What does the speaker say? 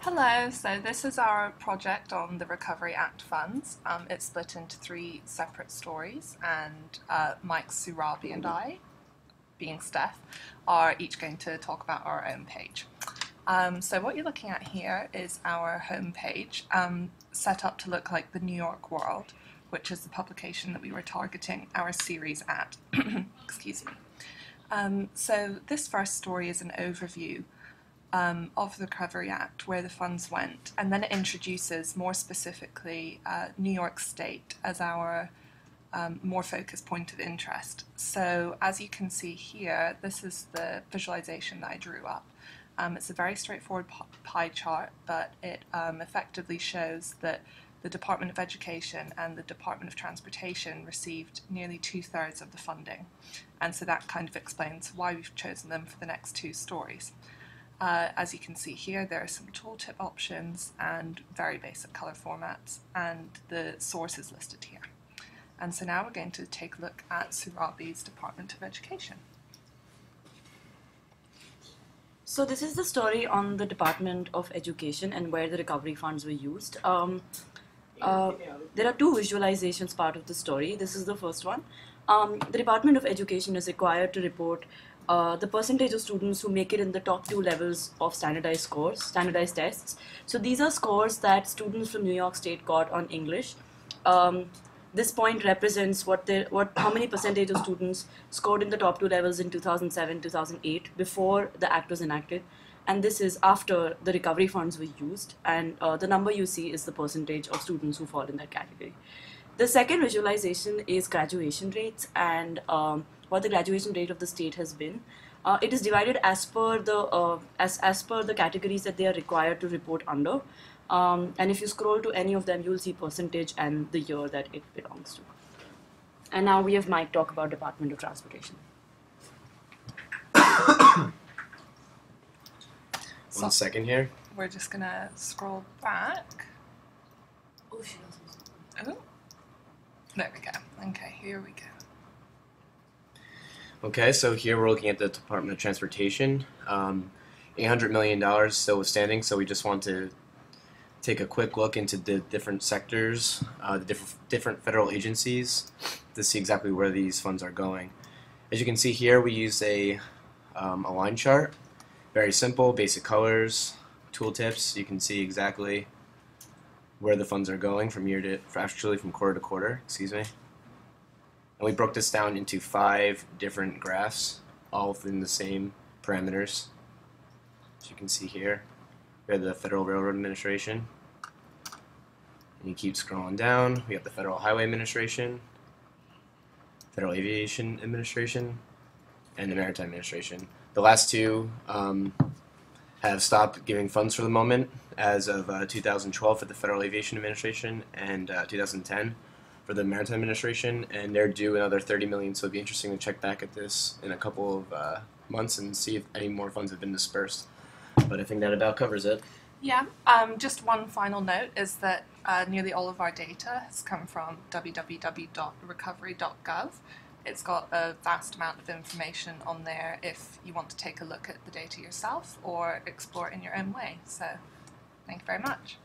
Hello, so this is our project on the Recovery Act funds. It's split into three separate stories, and Mike, Surabhi and I, being Steph, are each going to talk about our own page. So what you're looking at here is our home page, set up to look like the New York World, which is the publication that we were targeting our series at. Excuse me. So this first story is an overview of the Recovery Act, where the funds went, and then it introduces more specifically New York State as our more focused point of interest. So as you can see here, this is the visualization that I drew up. It's a very straightforward pie chart, but it effectively shows that the Department of Education and the Department of Transportation received nearly 2/3 of the funding, and so that kind of explains why we've chosen them for the next two stories. As you can see here, there are some tooltip options and very basic color formats, and the source is listed here. And so now we're going to take a look at Surabhi's Department of Education. So this is the story on the Department of Education and where the recovery funds were used. There are two visualizations part of the story. This is the first one. The Department of Education is required to report the percentage of students who make it in the top two levels of standardized scores, standardized tests. So these are scores that students from New York State got on English. This point represents how many percentage of students scored in the top two levels in 2007, 2008, before the act was enacted. And this is after the recovery funds were used. And the number you see is the percentage of students who fall in that category. The second visualization is graduation rates and what the graduation rate of the state has been. It is divided as per the categories that they are required to report under. And if you scroll to any of them, you'll see percentage and the year that it belongs to. And now we have Mike talk about Department of Transportation. One second here. We're just going to scroll back. Oh, she doesn't. Oh, there we go. Okay, here we go. Okay, so here we're looking at the Department of Transportation. $800 million still withstanding, so we just want to take a quick look into the different sectors, the different federal agencies, to see exactly where these funds are going. As you can see here, we use a line chart. Very simple, basic colors, tooltips. You can see exactly where the funds are going from quarter to quarter, excuse me. And we broke this down into 5 different graphs, all within the same parameters. As you can see here, we have the Federal Railroad Administration. And you keep scrolling down, we have the Federal Highway Administration, Federal Aviation Administration, and the Maritime Administration. The last two have stopped giving funds for the moment as of 2012 for the Federal Aviation Administration and 2010 for the Maritime Administration, and they're due another $30 million, so it'd be interesting to check back at this in a couple of months and see if any more funds have been dispersed. But I think that about covers it. Yeah, just one final note is that nearly all of our data has come from www.recovery.gov. It's got a vast amount of information on there if you want to take a look at the data yourself or explore it in your own way. So, thank you very much.